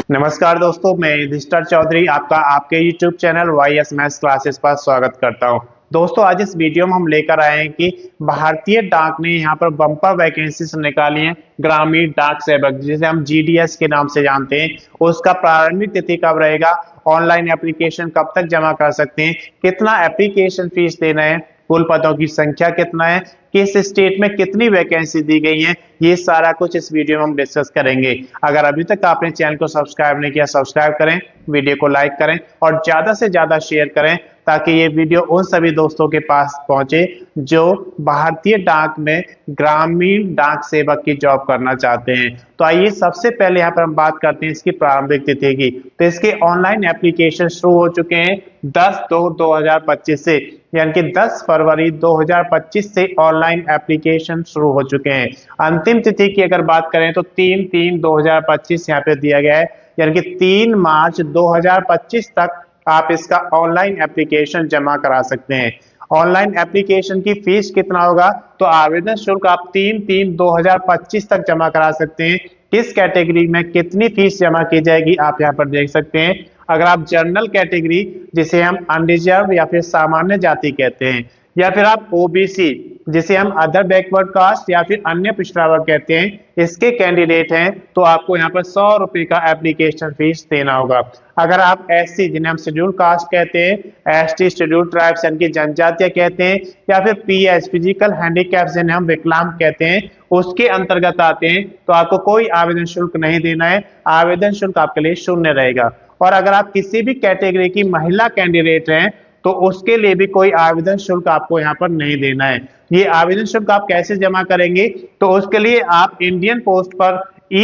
नमस्कार दोस्तों, मैं युधिष्ठर चौधरी आपका आपके YouTube channel YS maths classes पर स्वागत करता हूं। दोस्तों, आज इस वीडियो में हम लेकर आए हैं कि भारतीय डाक ने यहां पर बम्पर वैकेंसीज निकाली हैं। ग्रामीण डाक सेवक जिसे हम GDS के नाम से जानते हैं, उसका प्रारंभिक तिथि कब रहेगा, ऑनलाइन एप्लीकेशन कब तक जमा कर सकते हैं, कितना एप्लीकेशन फीस देना है, कुल पदों की संख्या कितना है, किस स्टेट में कितनी वैकेंसी दी गई है, ये सारा कुछ इस वीडियो में हम डिस्कस करेंगे। अगर अभी तक आपने चैनल को सब्सक्राइब नहीं किया, सब्सक्राइब करें, वीडियो को लाइक करें और ज्यादा से ज्यादा शेयर करें ताकि ये वीडियो उन सभी दोस्तों के पास पहुंचे जो भारतीय डाक में ग्रामीण डाक सेवक की जॉब करना चाहते हैं। तो आइए सबसे पहले यहाँ पर हम बात करते हैं इसकी प्रारंभिक तिथि की। तो इसके ऑनलाइन एप्लीकेशन शुरू हो चुके हैं 10/2/2025 से, यानी कि 10 फरवरी 2025 से ऑनलाइन एप्लीकेशन शुरू हो चुके हैं। अंतिम तिथि की अगर बात करें तो 3/3/2025 यहाँ पे दिया गया है, यानी कि 3 मार्च 2025 तक आप इसका ऑनलाइन एप्लीकेशन जमा करा सकते हैं। ऑनलाइन एप्लीकेशन की फीस कितना होगा, तो आवेदन शुल्क आप 3/3/2025 तक जमा करा सकते हैं। किस कैटेगरी में कितनी फीस जमा की जाएगी आप यहाँ पर देख सकते हैं। अगर आप जनरल कैटेगरी, जिसे हम अनरिजर्व या फिर सामान्य जाति कहते हैं, या फिर आप OBC जिसे हम अदर बैकवर्ड कास्ट या फिर अन्य पिछड़ा वर्ग कहते हैं, इसके कैंडिडेट हैं, तो आपको यहाँ पर 100 रुपए का एप्लीकेशन फीस देना होगा। अगर आप SC जिन्हें हम शेड्यूल कास्ट कहते हैं, ST शेड्यूल ट्राइब्स यानी कि जनजातीय कहते हैं, या फिर PS फिजिकल हैंडीकैप जिन्हें हम विकलांग कहते हैं, उसके अंतर्गत आते हैं, तो आपको कोई आवेदन शुल्क नहीं देना है। आवेदन शुल्क आपके लिए शून्य रहेगा। और अगर आप किसी भी कैटेगरी की महिला कैंडिडेट हैं तो उसके लिए भी कोई आवेदन शुल्क आपको यहाँ पर नहीं देना है। ये आवेदन शुल्क आप कैसे जमा करेंगे, तो उसके लिए आप इंडियन पोस्ट पर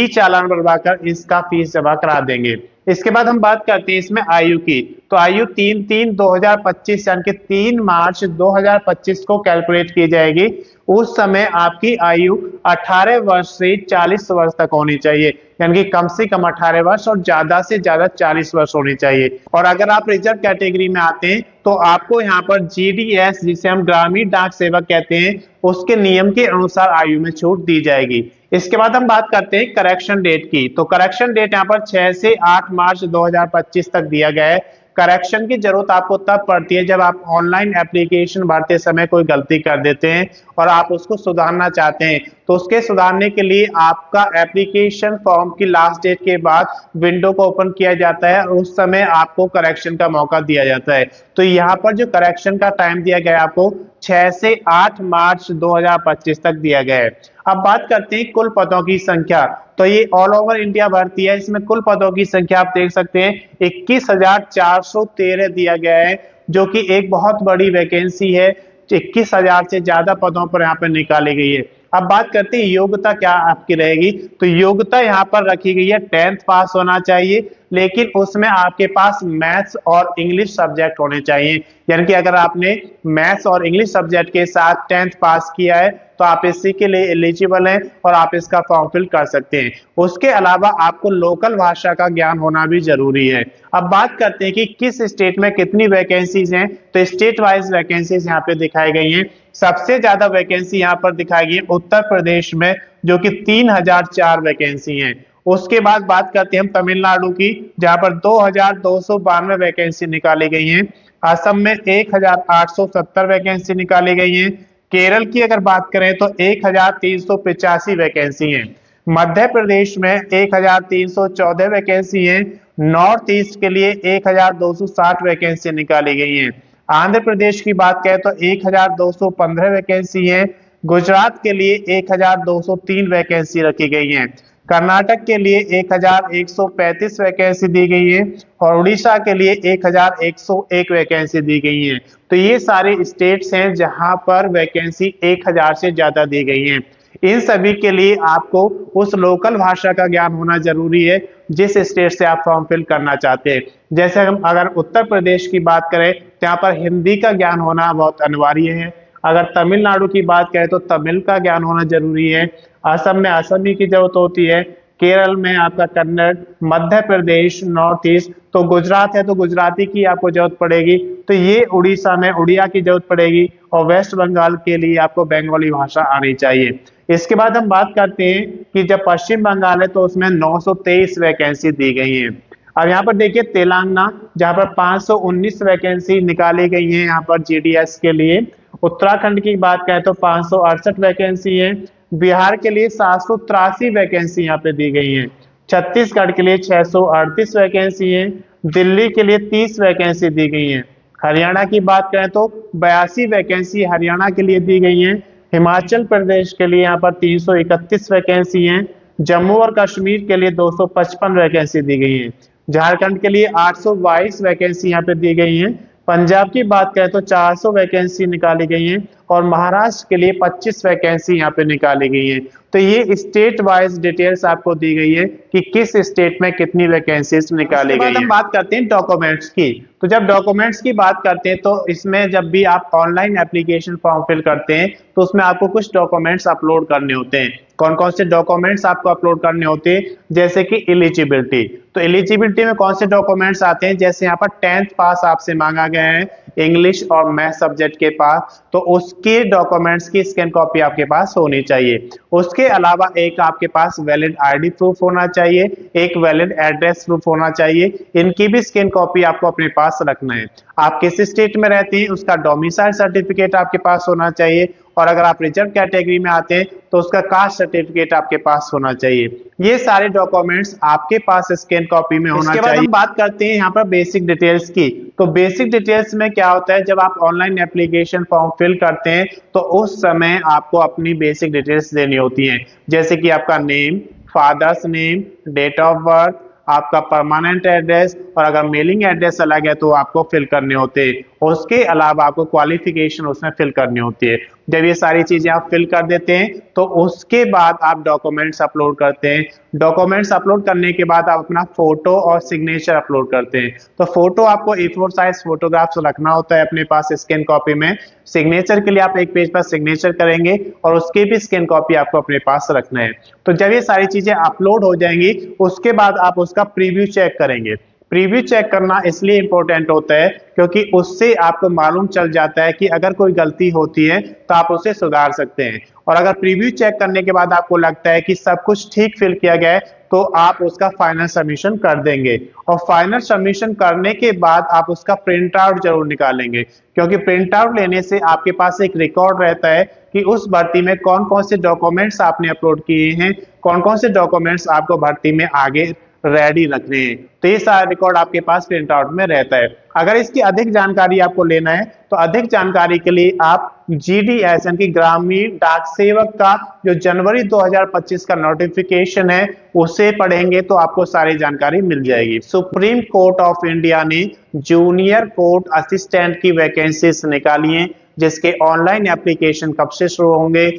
चालान बनवाकर इसका फीस जमा करा देंगे। इसके बाद हम बात करते हैं इसमें आयु की। तो आयु 3/3/2025 यानी कि 3 मार्च 2025 को कैलकुलेट की जाएगी। उस समय आपकी आयु 18 वर्ष से 40 वर्ष तक होनी चाहिए, यानी कि कम से कम 18 वर्ष और ज्यादा से ज्यादा 40 वर्ष होनी चाहिए। और अगर आप रिजर्व कैटेगरी में आते हैं तो आपको यहाँ पर GDS जिसे हम ग्रामीण डाक सेवक कहते हैं, उसके नियम के अनुसार आयु में छूट दी जाएगी। इसके बाद हम बात करते हैं करेक्शन डेट की। तो करेक्शन डेट यहाँ पर 6 से 8 मार्च 2025 तक दिया गया है। करेक्शन की जरूरत आपको तब पड़ती है जब आप ऑनलाइन एप्लीकेशन भरते समय कोई गलती कर देते हैं और आप उसको सुधारना चाहते हैं। तो उसके सुधारने के लिए आपका एप्लीकेशन फॉर्म की लास्ट डेट के बाद विंडो को ओपन किया जाता है और उस समय आपको करेक्शन का मौका दिया जाता है। तो यहाँ पर जो करेक्शन का टाइम दिया गया है आपको 6 से 8 मार्च 2025 तक दिया गया है। अब बात करते हैं कुल पदों की संख्या। तो ये ऑल ओवर इंडिया भर्ती है। इसमें कुल पदों की संख्या आप देख सकते हैं 21,413 दिया गया है, जो कि एक बहुत बड़ी वैकेंसी है। 21,000 से ज्यादा पदों पर यहाँ पर निकाली गई है। अब बात करते हैं योग्यता क्या आपकी रहेगी। तो योग्यता यहाँ पर रखी गई है 10th पास होना चाहिए, लेकिन उसमें आपके पास मैथ्स और इंग्लिश सब्जेक्ट होने चाहिए। यानी कि अगर आपने मैथ्स और इंग्लिश सब्जेक्ट के साथ 10th पास किया है तो आप इसी के लिए एलिजिबल हैं और आप इसका फॉर्म फिल कर सकते हैं। उसके अलावा आपको लोकल भाषा का ज्ञान होना भी जरूरी है। अब बात करते हैं कि किस स्टेट में कितनी वैकेंसीज हैं। तो स्टेट वाइज वैकेंसीज यहाँ पे दिखाई गई हैं। सबसे ज्यादा वैकेंसी यहाँ पर दिखाई गई है उत्तर प्रदेश में, जो कि 3004 वैकेंसी हैं। उसके बाद बात करते हैं हम तमिलनाडु की, जहां पर 2292 वैकेंसी निकाली गई हैं। असम में 1870 वैकेंसी निकाली गई हैं। केरल की अगर बात करें तो 1385 वैकेंसी है। मध्य प्रदेश में 1314 वैकेंसी है। नॉर्थ ईस्ट के लिए 1260 वैकेंसी निकाली गई है। आंध्र प्रदेश की बात करें तो 1215 वैकेंसी है। गुजरात के लिए 1203 वैकेंसी रखी गई है। कर्नाटक के लिए 1135 वैकेंसी दी गई है और उड़ीसा के लिए 1101 वैकेंसी दी गई है। तो ये सारे स्टेट्स हैं जहां पर वैकेंसी 1000 से ज्यादा दी गई है। इन सभी के लिए आपको उस लोकल भाषा का ज्ञान होना जरूरी है जिस स्टेट से आप फॉर्म फिल करना चाहते हैं। जैसे हम अगर उत्तर प्रदेश की बात करें तो यहाँ पर हिंदी का ज्ञान होना बहुत अनिवार्य है। अगर तमिलनाडु की बात करें तो तमिल का ज्ञान होना जरूरी है। असम में असमी की जरूरत होती है। केरल में आपका कन्नड़, मध्य प्रदेश, नॉर्थ ईस्ट, तो गुजरात है तो गुजराती की आपको जरूरत पड़ेगी। तो ये उड़ीसा में उड़िया की जरूरत पड़ेगी और वेस्ट बंगाल के लिए आपको बंगाली भाषा आनी चाहिए। इसके बाद हम बात करते हैं कि जब पश्चिम बंगाल है तो उसमें 923 वैकेंसी दी गई है। अब यहाँ पर देखिए तेलंगाना, जहाँ पर 519 वैकेंसी निकाली गई है यहाँ पर जीडीएस के लिए। उत्तराखंड की बात करें तो 568 वैकेंसी है। बिहार के लिए 783 वैकेंसी यहाँ पे दी गई है। छत्तीसगढ़ के लिए 638 वैकेंसी है। दिल्ली के लिए 30 वैकेंसी दी गई है। हरियाणा की बात करें तो 82 वैकेंसी हरियाणा के लिए दी गई है। हिमाचल प्रदेश के लिए यहाँ पर 331 वैकेंसी है। जम्मू और कश्मीर के लिए 255 वैकेंसी दी गई है। झारखंड के लिए 822 वैकेंसी यहाँ पे दी गई है। पंजाब की बात करें तो 400 वैकेंसी निकाली गई है और महाराष्ट्र के लिए 25 वैकेंसी यहाँ पे निकाली गई है। तो ये स्टेट वाइज डिटेल्स आपको दी गई है कि किस स्टेट में कितनी वैकेंसीज निकाली गई है। हम बात करते हैं डॉक्यूमेंट्स की। तो जब डॉक्यूमेंट्स की बात करते हैं तो इसमें जब भी आप ऑनलाइन एप्लीकेशन फॉर्म फिल करते हैं तो उसमें आपको कुछ डॉक्यूमेंट्स अपलोड करने होते हैं। कौन कौन से डॉक्यूमेंट्स आपको अपलोड करने होते हैं, जैसे कि एलिजिबिलिटी। तो एलिजिबिलिटी में कौन से डॉक्यूमेंट्स आते हैं, जैसे यहाँ पर 10th पास आपसे मांगा गया है इंग्लिश और मैथ सब्जेक्ट के पास, तो उसके डॉक्यूमेंट्स की स्कैन कॉपी आपके पास होनी चाहिए। उसके अलावा एक आपके पास वैलिड आईडी प्रूफ होना चाहिए, एक वैलिड एड्रेस प्रूफ होना चाहिए। इनकी भी स्कैन कॉपी आपको अपने पास रखना है। आप किस स्टेट में रहते हैं उसका डोमिसाइल सर्टिफिकेट आपके पास होना चाहिए, और अगर आप रिजर्व कैटेगरी में आते हैं तो उसका कास्ट सर्टिफिकेट आपके पास होना चाहिए। ये सारे डॉक्यूमेंट्स आपके पास स्कैन कॉपी में होना चाहिए। हम बात करते हैं यहाँ पर बेसिक डिटेल्स की। तो बेसिक डिटेल्स में क्या होता है, जब आप ऑनलाइन एप्लीकेशन फॉर्म फिल करते हैं तो उस समय आपको अपनी बेसिक डिटेल्स देनी होती हैं, जैसे कि आपका name, father's name, date of birth, आपका परमानेंट एड्रेस, और अगर मेलिंग एड्रेस अलग है तो आपको फिल करने होते हैं। उसके अलावा आपको क्वालिफिकेशन उसमें फिल करनी होती है। जब ये सारी चीजें आप फिल कर देते हैं तो उसके बाद आप डॉक्यूमेंट्स अपलोड करते हैं। डॉक्यूमेंट्स अपलोड करने के बाद आप अपना फोटो और सिग्नेचर अपलोड करते हैं। तो फोटो आपको A4 साइज फोटोग्राफ्स रखना होता है अपने पास स्कैन कॉपी में। सिग्नेचर के लिए आप एक पेज पर सिग्नेचर करेंगे और उसके भी स्कैन कॉपी आपको अपने पास रखना है। तो जब ये सारी चीजें अपलोड हो जाएंगी उसके बाद आप उसका प्रीव्यू चेक करेंगे। प्रीव्यू चेक करना इसलिए इंपॉर्टेंट होता है क्योंकि उससे आपको मालूम चल जाता है कि अगर कोई गलती होती है तो आप उसे सुधार सकते हैं। और अगर प्रीव्यू चेक करने के बाद आपको लगता है कि सब कुछ ठीक फिल किया गया है तो आप उसका फाइनल सबमिशन कर देंगे। और फाइनल सबमिशन करने के बाद आप उसका प्रिंट आउट जरूर निकालेंगे, क्योंकि प्रिंट आउट लेने से आपके पास एक रिकॉर्ड रहता है कि उस भर्ती में कौन कौन से डॉक्यूमेंट्स आपने अपलोड किए हैं, कौन कौन से डॉक्यूमेंट्स आपको भर्ती में आगे रेडी रखने हैं। तो ये सारा रिकॉर्ड आपके पास प्रिंट आउट में रहता है। अगर इसकी अधिक जानकारी आपको लेना है तो अधिक जानकारी के लिए आप GDS यानी कि ग्रामीण डाक सेवक का जो जनवरी 2025 का नोटिफिकेशन है उसे पढ़ेंगे तो आपको सारी जानकारी मिल जाएगी। सुप्रीम कोर्ट ऑफ इंडिया ने जूनियर कोर्ट असिस्टेंट की वैकेंसीज निकाली हैं, जिसके ऑनलाइन एप्लीकेशन कब से शुरू होंगे,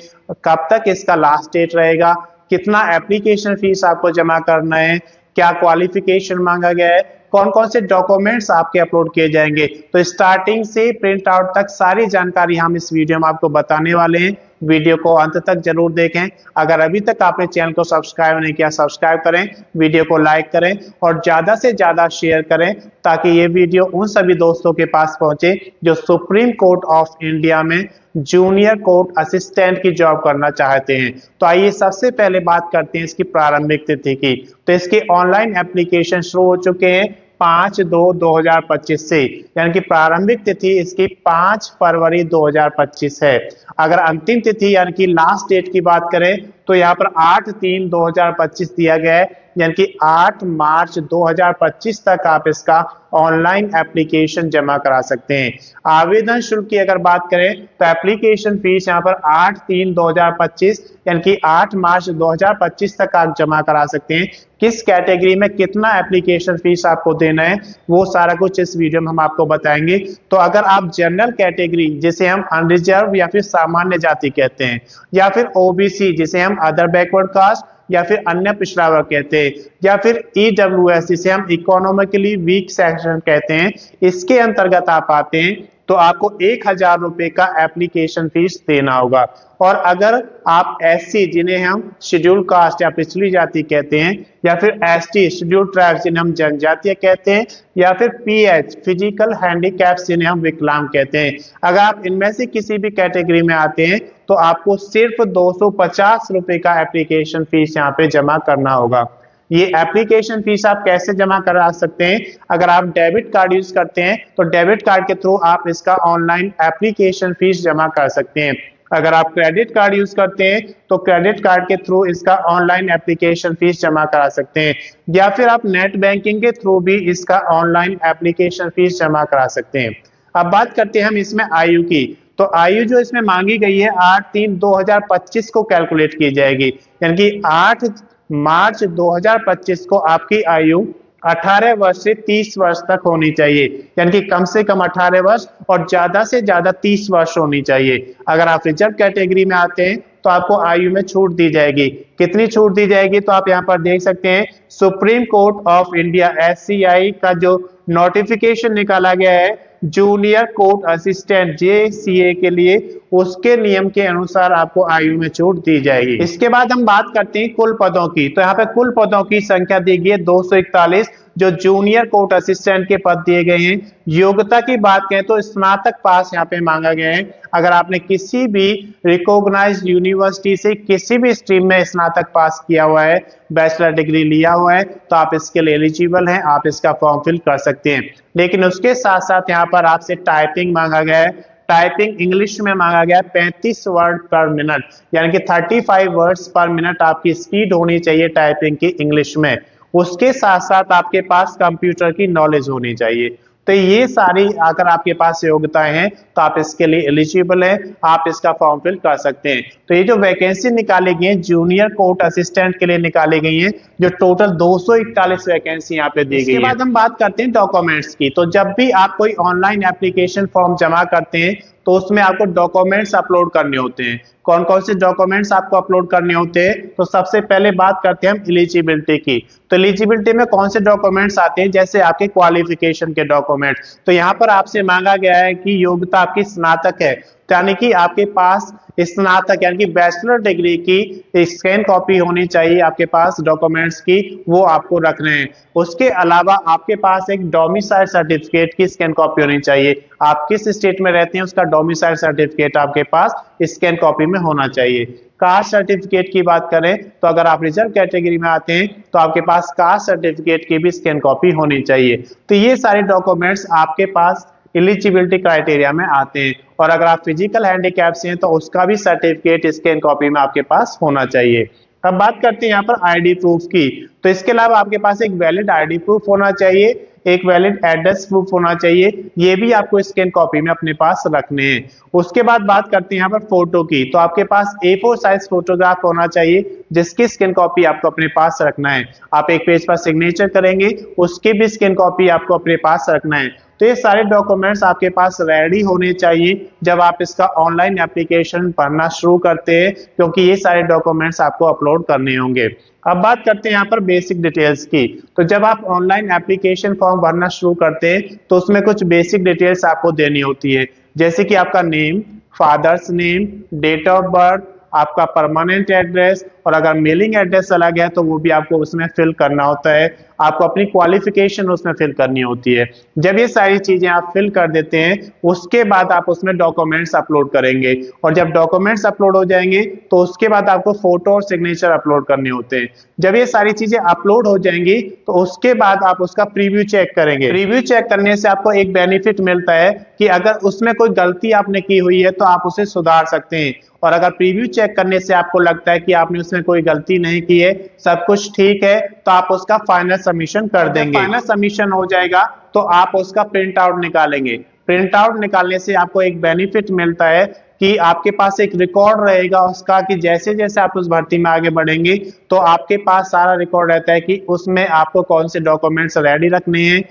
कब तक इसका लास्ट डेट रहेगा, कितना एप्लीकेशन फीस आपको जमा करना है, क्या क्वालिफिकेशन मांगा गया है, कौन कौन से डॉक्यूमेंट्स आपके अपलोड किए जाएंगे। तो स्टार्टिंग से प्रिंट आउट तक सारी जानकारी हम इस वीडियो में आपको बताने वाले हैं। वीडियो को अंत तक जरूर देखें। अगर अभी तक आपने चैनल को सब्सक्राइब नहीं किया सब्सक्राइब करें, वीडियो को लाइक करें और ज्यादा से ज्यादा शेयर करें ताकि ये वीडियो उन सभी दोस्तों के पास पहुंचे जो सुप्रीम कोर्ट ऑफ इंडिया में जूनियर कोर्ट असिस्टेंट की जॉब करना चाहते हैं। तो आइए सबसे पहले बात करते हैं इसकी प्रारंभिक तिथि की। तो इसके ऑनलाइन एप्लीकेशन शुरू हो चुके हैं 5/2/2025 से, यानी कि प्रारंभिक तिथि इसकी 5 फरवरी 2025 है। अगर अंतिम तिथि यानी कि लास्ट डेट की बात करें तो यहाँ पर 8/3/2025 दिया गया है, यानी कि 8 मार्च 2025 तक आप इसका ऑनलाइन एप्लीकेशन जमा करा सकते हैं। आवेदन शुल्क की अगर बात करें तो एप्लीकेशन फीस यहाँ पर 8/3/2025 यानी कि 8 मार्च 2025 तक आप जमा करा सकते हैं। किस कैटेगरी में कितना एप्लीकेशन फीस आपको देना है वो सारा कुछ इस वीडियो में हम आपको बताएंगे। तो अगर आप जनरल कैटेगरी जिसे हम अनरिजर्व या फिर सामान्य जाति कहते हैं, या फिर OBC जिसे हम अदर बैकवर्ड कास्ट या फिर अन्य पिछड़ा वर्ग कहते हैं, या फिर EWS जिसे हम इकोनॉमिकली वीक सेक्शन कहते हैं, इसके अंतर्गत आप आते हैं तो आपको 1,000 रुपए का एप्लीकेशन फीस देना होगा। और अगर आप एससी जिन्हें हम शेड्यूल कास्ट या पिछड़ी जाति कहते हैं, या फिर एसटी शेड्यूल ट्राइब्स जिन्हें हम जनजातीय कहते हैं, या फिर पीएच फिजिकल हैंडीकैप्स जिन्हें हम विकलांग कहते हैं, अगर आप इनमें से किसी भी कैटेगरी में आते हैं तो आपको सिर्फ 250 रुपए का एप्लीकेशन फीस यहाँ पे जमा करना होगा। ये एप्लीकेशन फीस आप कैसे जमा करा सकते हैं? अगर आप डेबिट कार्ड यूज करते हैं तो डेबिट कार्ड के थ्रू आप इसका ऑनलाइन एप्लीकेशन फीस जमा कर सकते हैं। अगर आप क्रेडिट कार्ड यूज करते हैं तो क्रेडिट कार्ड के थ्रू इसका ऑनलाइन एप्लीकेशन फीस जमा करा सकते हैं, या फिर आप नेट बैंकिंग के थ्रू भी इसका ऑनलाइन एप्लीकेशन फीस जमा करा सकते हैं। अब बात करते हैं हम इसमें आयु की। तो आयु जो इसमें मांगी गई है 8/3/2025 को कैलकुलेट की जाएगी, यानी कि 8 मार्च 2025 को आपकी आयु 18 वर्ष से 30 वर्ष तक होनी चाहिए, यानी कि कम से कम 18 वर्ष और ज्यादा से ज्यादा 30 वर्ष होनी चाहिए। अगर आप रिजर्व कैटेगरी में आते हैं तो आपको आयु में छूट दी जाएगी। कितनी छूट दी जाएगी? तो आप यहाँ पर देख सकते हैं supreme court of India SCI का जो नोटिफिकेशन निकाला गया है जूनियर कोर्ट असिस्टेंट JCA के लिए, उसके नियम के अनुसार आपको आयु में छूट दी जाएगी। इसके बाद हम बात करते हैं कुल पदों की। तो यहाँ पे कुल पदों की संख्या दी गई है 241, जो जूनियर कोर्ट असिस्टेंट के पद दिए गए हैं। योग्यता की बात करें तो स्नातक पास यहाँ पे मांगा गया है। अगर आपने किसी भी रिकॉग्नाइज्ड यूनिवर्सिटी से किसी भी स्ट्रीम में स्नातक पास किया हुआ है, बैचलर डिग्री लिया हुआ है, तो आप इसके लिए एलिजिबल हैं, आप इसका फॉर्म फिल कर सकते हैं। लेकिन उसके साथ साथ यहाँ पर आपसे टाइपिंग मांगा गया है। टाइपिंग इंग्लिश में मांगा गया है 35 वर्ड पर मिनट, यानी कि 35 वर्ड्स पर मिनट आपकी स्पीड होनी चाहिए टाइपिंग की इंग्लिश में। उसके साथ साथ आपके पास कंप्यूटर की नॉलेज होनी चाहिए। तो ये सारी अगर आपके पास योग्यताएं हैं तो आप इसके लिए एलिजिबल हैं, आप इसका फॉर्म फिल कर सकते हैं। तो ये जो वैकेंसी निकाली गई है जूनियर कोर्ट असिस्टेंट के लिए निकाली गई है, जो टोटल 241 वैकेंसी यहाँ पे दी गई है। इसके बाद हम बात करते हैं डॉक्यूमेंट्स की। तो जब भी आप कोई ऑनलाइन एप्लीकेशन फॉर्म जमा करते हैं तो उसमें आपको डॉक्यूमेंट्स अपलोड करने होते हैं। कौन कौन से डॉक्यूमेंट्स आपको अपलोड करने होते हैं? तो सबसे पहले बात करते हैं हम एलिजिबिलिटी की। तो एलिजिबिलिटी में कौन से डॉक्यूमेंट्स आते हैं? जैसे आपके क्वालिफिकेशन के डॉक्यूमेंट्स। तो यहाँ पर आपसे मांगा गया है कि योग्यता आपकी स्नातक है, यानी कि आपके पास स्नातक यानी कि बैचलर डिग्री की स्कैन कॉपी होनी चाहिए आपके पास डॉक्यूमेंट्स की, वो आपको रखने हैं। उसके अलावा आपके पास एक डोमिसाइल सर्टिफिकेट की स्कैन कॉपी होनी चाहिए। आप किस स्टेट में रहते हैं उसका डोमिसाइल सर्टिफिकेट आपके पास स्कैन कॉपी में होना चाहिए। कास्ट सर्टिफिकेट की बात करें तो अगर आप रिजर्व कैटेगरी में आते हैं तो आपके पास कास्ट सर्टिफिकेट की भी स्कैन कॉपी होनी चाहिए। तो ये सारे डॉक्यूमेंट्स आपके पास एलिजिबिलिटी क्राइटेरिया में आते हैं। और अगर आप फिजिकल हैंडीकैप से हैं तो उसका भी सर्टिफिकेट स्कैन कॉपी में आपके पास होना चाहिए। अब बात करते हैं यहाँ पर आईडी प्रूफ की। तो इसके अलावा आपके पास एक वैलिड आईडी प्रूफ होना चाहिए, एक वैलिड एड्रेस प्रूफ होना चाहिए, ये भी आपको स्कैन कॉपी में अपने पास रखने हैं। उसके बाद बात करते हैं यहाँ पर फोटो की। तो आपके पास A4 साइज फोटोग्राफ होना चाहिए जिसकी स्कैन कॉपी आपको अपने पास रखना है। आप एक पेज पर सिग्नेचर करेंगे, उसकी भी स्कैन कॉपी आपको अपने पास रखना है। तो ये सारे डॉक्यूमेंट्स आपके पास रेडी होने चाहिए जब आप इसका ऑनलाइन एप्लीकेशन भरना शुरू करते हैं, क्योंकि ये सारे डॉक्यूमेंट्स आपको अपलोड करने होंगे। अब बात करते हैं यहाँ पर बेसिक डिटेल्स की। तो जब आप ऑनलाइन एप्लीकेशन फॉर्म भरना शुरू करते हैं तो उसमें कुछ बेसिक डिटेल्स आपको देनी होती है, जैसे कि आपका name, father's name, date of birth, आपका परमानेंट एड्रेस, और अगर मेलिंग एड्रेस अलग है तो वो भी आपको उसमें फिल करना होता है। आपको अपनी क्वालिफिकेशन उसमें फिल करनी होती है। जब ये सारी चीजें आप फिल कर देते हैं उसके बाद आप उसमें डॉक्यूमेंट्स अपलोड करेंगे, और जब डॉक्यूमेंट्स अपलोड हो जाएंगे तो उसके बाद आपको फोटो और सिग्नेचर अपलोड करने होते हैं। जब ये सारी चीजें अपलोड हो जाएंगी तो उसके बाद आप उसका प्रीव्यू चेक करेंगे। प्रीव्यू चेक करने से आपको एक बेनिफिट मिलता है कि अगर उसमें कोई गलती आपने की हुई है तो आप उसे सुधार सकते हैं, और अगर प्रीव्यू चेक करने से आपको लगता है कि आपने उसमें कोई गलती नहीं की है, सब कुछ ठीक है, तो आप उसका फाइनल सबमिशन कर देंगे। फाइनल सबमिशन हो जाएगा तो आप उसका प्रिंट आउट निकालेंगे। प्रिंट आउट निकालने से आपको एक बेनिफिट मिलता है कि आपके पास एक रिकॉर्ड रहेगा उसका, कि जैसे जैसे आप उस भर्ती में आगे बढ़ेंगे तो आपके पास सारा रिकॉर्ड रहता है कि उसमें आपको कौन से डॉक्यूमेंट्स रेडी रखने हैं।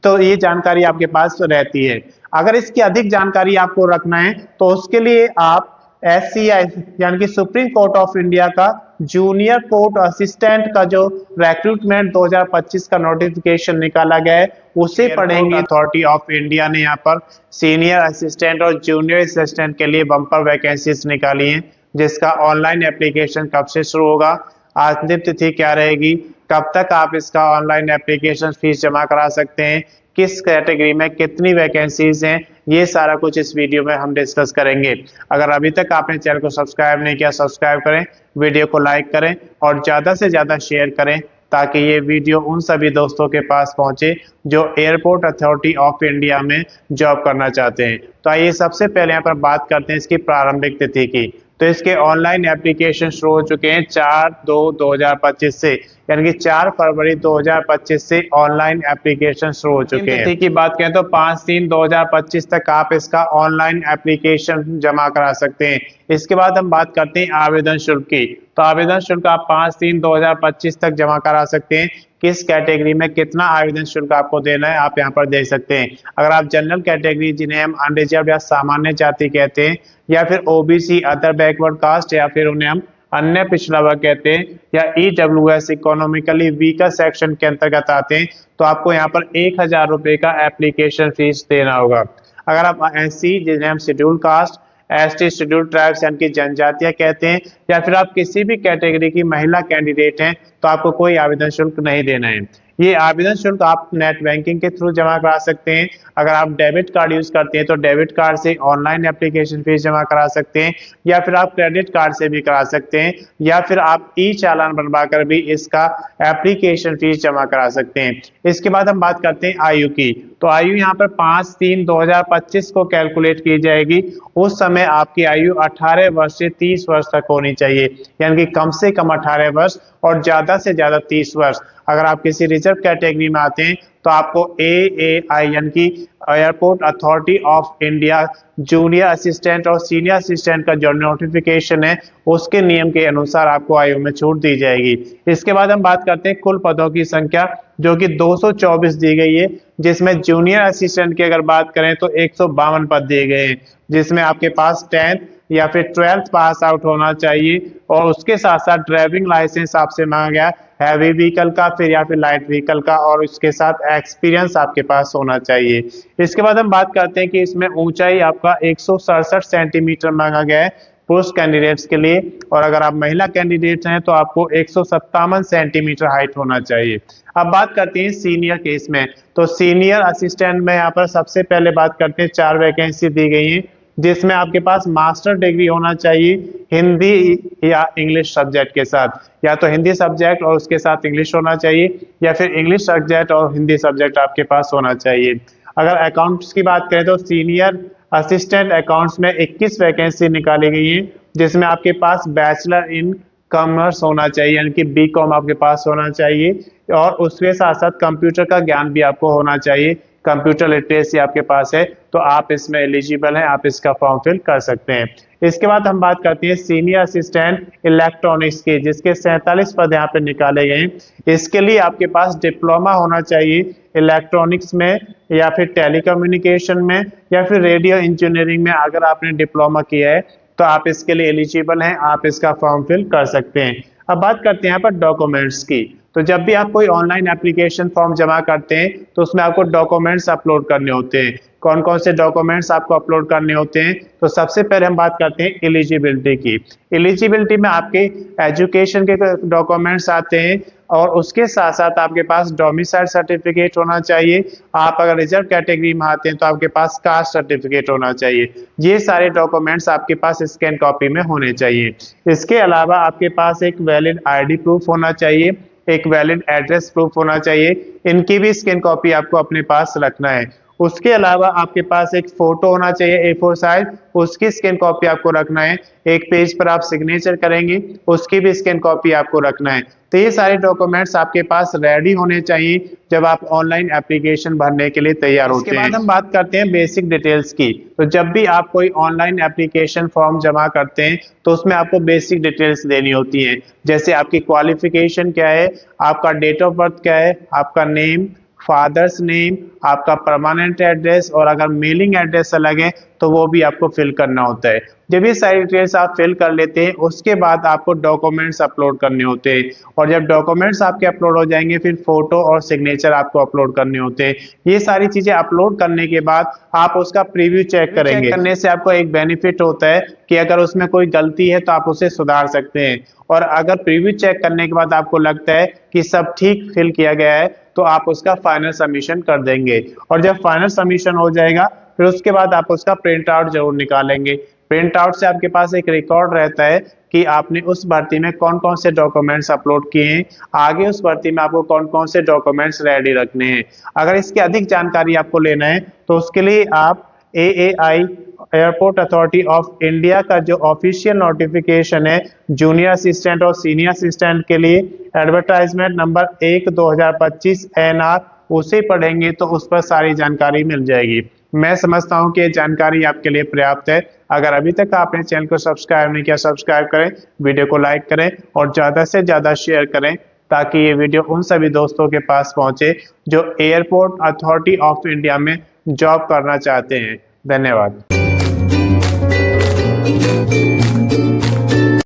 तो ये जानकारी आपके पास रहती है। अगर इसकी अधिक जानकारी आपको रखना है तो उसके लिए आप SCI यानी कि सुप्रीम कोर्ट ऑफ इंडिया का जूनियर पोर्ट असिस्टेंट का जो रिक्रूटमेंट 2025 का नोटिफिकेशन निकाला गया है उसे पढ़ेंगे। अथॉरिटी ऑफ इंडिया ने यहाँ पर सीनियर असिस्टेंट और जूनियर असिस्टेंट के लिए बम्पर वैकेंसीज निकाली हैं, जिसका ऑनलाइन एप्लीकेशन कब से शुरू होगा, अंतिम तिथि क्या रहेगी, कब तक आप इसका ऑनलाइन एप्लीकेशन फीस जमा करा सकते हैं, किस कैटेगरी में कितनी वैकेंसीज हैं, ये सारा कुछ इस वीडियो में हम डिस्कस करेंगे। अगर अभी तक आपने चैनल को सब्सक्राइब नहीं किया, सब्सक्राइब करें, वीडियो को लाइक करें और ज़्यादा से ज़्यादा शेयर करें ताकि ये वीडियो उन सभी दोस्तों के पास पहुंचे जो एयरपोर्ट अथॉरिटी ऑफ इंडिया में जॉब करना चाहते हैं। तो आइए सबसे पहले यहाँ पर बात करते हैं इसकी प्रारंभिक तिथि की। तो इसके ऑनलाइन एप्लीकेशन शुरू हो चुके हैं 4/2/2025 से, यानी कि 4 फरवरी 2025 से ऑनलाइन एप्लीकेशन शुरू हो चुके हैं। तिथि की बात करें तो 5/3/2025 तक आप इसका ऑनलाइन एप्लीकेशन जमा करा सकते हैं। इसके बाद हम बात करते हैं आवेदन शुल्क की। तो आवेदन शुल्क आप 5/3/2025 तक जमा करा सकते हैं। किस कैटेगरी में कितना आवेदन शुल्क आपको देना है आप यहाँ पर देख सकते हैं। अगर आप जनरल कैटेगरी, जिन्हें हम अनरिजर्व या सामान्य जाति कहते हैं, या फिर ओबीसी, अदर बैकवर्ड कास्ट, या फिर उन्हें हम अन्य पिछड़ा वर्ग कहते हैं, या ईडब्ल्यूएस, इकोनॉमिकली वीकर सेक्शन के अंतर्गत आते हैं, तो आपको यहाँ पर 1000 रुपये का एप्लीकेशन फीस देना होगा। अगर आप एससी, जिन्हें हम schedule caste, ST, schedule tribes यानी कि जनजातियां कहते हैं, या फिर आप किसी भी कैटेगरी की महिला कैंडिडेट हैं, तो आपको कोई आवेदन शुल्क नहीं देना है। ये आवेदन शुल्क आप नेट बैंकिंग के थ्रू जमा करा सकते हैं। अगर आप डेबिट कार्ड यूज करते हैं तो डेबिट कार्ड से ऑनलाइन एप्लीकेशन फीस जमा करा सकते हैं, या फिर आप क्रेडिट कार्ड से भी करा सकते हैं, या फिर आप ई चालान बनवा कर भी इसका एप्लीकेशन फीस जमा करा सकते हैं। इसके बाद हम बात करते हैं आयु की। तो आयु यहाँ पर 5/3/2025 को कैलकुलेट की जाएगी। उस समय आपकी आयु 18 वर्ष से 30 वर्ष तक होनी चाहिए, यानी कि कम से कम 18 वर्ष और ज्यादा से ज्यादा 30 वर्ष। अगर आप किसी रिजर्व कैटेगरी में आते हैं तो आपको AAI यानी कि airport authority of India junior assistant और सीनियर असिस्टेंट का जो नोटिफिकेशन है उसके नियम के अनुसार आपको आयु में छूट दी जाएगी। इसके बाद हम बात करते हैं कुल पदों की संख्या, जो कि 224 दी गई है, जिसमें जूनियर असिस्टेंट की अगर बात करें तो 152 पद दिए गए हैं, जिसमें आपके पास 10th या फिर 12th पास आउट होना चाहिए, और उसके साथ साथ ड्राइविंग लाइसेंस आपसे मांगा गया हैवी व्हीकल का, फिर या फिर लाइट व्हीकल का, और उसके साथ एक्सपीरियंस आपके पास होना चाहिए। इसके बाद हम बात करते हैं कि इसमें ऊंचाई आपका 167 सेंटीमीटर मांगा गया है पुरुष कैंडिडेट्स के लिए, और अगर आप महिला कैंडिडेट्स हैं तो आपको 157 सेंटीमीटर हाइट होना चाहिए। अब बात करते हैं सीनियर केस में। तो सीनियर असिस्टेंट में यहाँ पर सबसे पहले बात करते हैं 4 वैकेंसी दी गई है, जिसमें आपके पास मास्टर डिग्री होना चाहिए हिंदी या इंग्लिश सब्जेक्ट के साथ, या तो हिंदी सब्जेक्ट और उसके साथ इंग्लिश होना चाहिए, या फिर इंग्लिश सब्जेक्ट और हिंदी सब्जेक्ट आपके पास होना चाहिए। अगर अकाउंट्स की बात करें तो सीनियर असिस्टेंट अकाउंट्स में 21 वैकेंसी निकाली गई है, जिसमें आपके पास बैचलर इन कॉमर्स होना चाहिए, यानी कि बीकॉम आपके पास होना चाहिए, और उसके साथ साथ कंप्यूटर का ज्ञान भी आपको होना चाहिए, कंप्यूटर लिटरेसी आपके पास है, तो आप इसमें एलिजिबल हैं, आप इसका फॉर्म फिल कर सकते हैं। इसके बाद हम बात करते हैं सीनियर असिस्टेंट इलेक्ट्रॉनिक्स की, जिसके 47 पद यहाँ पे निकाले गए हैं। इसके लिए आपके पास डिप्लोमा होना चाहिए इलेक्ट्रॉनिक्स में, या फिर टेलीकम्युनिकेशन में, या फिर रेडियो इंजीनियरिंग में। अगर आपने डिप्लोमा किया है तो आप इसके लिए एलिजिबल हैं, आप इसका फॉर्म फिल कर सकते हैं। अब बात करते हैं यहाँ पर डॉक्यूमेंट्स की। तो जब भी आप कोई ऑनलाइन एप्लीकेशन फॉर्म जमा करते हैं तो उसमें आपको डॉक्यूमेंट्स अपलोड करने होते हैं। कौन कौन से डॉक्यूमेंट्स आपको अपलोड करने होते हैं? तो सबसे पहले हम बात करते हैं एलिजिबिलिटी की। एलिजिबिलिटी में आपके एजुकेशन के डॉक्यूमेंट्स आते हैं, और उसके साथ साथ आपके पास डोमिसाइल सर्टिफिकेट होना चाहिए। आप अगर रिजर्व कैटेगरी में आते हैं तो आपके पास कास्ट सर्टिफिकेट होना चाहिए। ये सारे डॉक्यूमेंट्स आपके पास स्कैन कॉपी में होने चाहिए। इसके अलावा आपके पास एक वैलिड ID प्रूफ होना चाहिए, एक वैलिड एड्रेस प्रूफ होना चाहिए। इनकी भी स्कैन कॉपी आपको अपने पास रखना है। उसके अलावा आपके पास एक फोटो होना चाहिए A4 साइज, उसकी स्कैन कॉपी आपको रखना है। एक पेज पर आप सिग्नेचर करेंगे, उसकी भी स्कैन कॉपी आपको रखना है। तो ये सारे डॉक्यूमेंट्स आपके पास रेडी होने चाहिए जब आप ऑनलाइन एप्लीकेशन भरने के लिए तैयार होते हैं। इसके बाद हम बात करते हैं बेसिक डिटेल्स की। तो जब भी आप कोई ऑनलाइन एप्लीकेशन फॉर्म जमा करते हैं तो उसमें आपको बेसिक डिटेल्स देनी होती हैं, जैसे आपकी क्वालिफिकेशन क्या है, आपका डेट ऑफ बर्थ क्या है, आपका नेम, फादर्स नेम, आपका परमानेंट एड्रेस, और अगर मेलिंग एड्रेस अलग है तो वो भी आपको फिल करना होता है। जब ये सारी डिटेल्स आप फिल कर लेते हैं उसके बाद आपको डॉक्यूमेंट्स अपलोड करने होते हैं, और जब डॉक्यूमेंट्स आपके अपलोड हो जाएंगे फिर फोटो और सिग्नेचर आपको अपलोड करने होते हैं। ये सारी चीजें अपलोड करने के बाद आप उसका प्रीव्यू चेक करेंगे। चेक करने से आपको एक बेनिफिट होता है कि अगर उसमें कोई गलती है तो आप उसे सुधार सकते हैं, और अगर प्रीव्यू चेक करने के बाद आपको लगता है कि सब ठीक फिल किया गया है तो आप उसका फाइनल सबमिशन कर देंगे। और जब फाइनल सबमिशन हो जाएगा फिर उसके बाद आप उसका प्रिंट आउट जरूर निकालेंगे। प्रिंट आउट से आपके पास एक रिकॉर्ड रहता है कि आपने उस भर्ती में कौन कौन से डॉक्यूमेंट्स अपलोड किए हैं, आगे उस भर्ती में आपको कौन कौन से डॉक्यूमेंट्स रेडी रखने हैं। अगर इसकी अधिक जानकारी आपको लेना है तो उसके लिए आप AAI airport authority of India का जो ऑफिशियल नोटिफिकेशन है जूनियर असिस्टेंट और सीनियर असिस्टेंट के लिए, एडवर्टाइजमेंट नंबर 1/2025 NR, उसे पढ़ेंगे तो उस पर सारी जानकारी मिल जाएगी। मैं समझता हूं कि ये जानकारी आपके लिए पर्याप्त है। अगर अभी तक आपने चैनल को सब्सक्राइब नहीं किया, सब्सक्राइब करें, वीडियो को लाइक करें और ज़्यादा से ज़्यादा शेयर करें ताकि ये वीडियो उन सभी दोस्तों के पास पहुंचे जो एयरपोर्ट अथॉरिटी ऑफ इंडिया में जॉब करना चाहते हैं। धन्यवाद।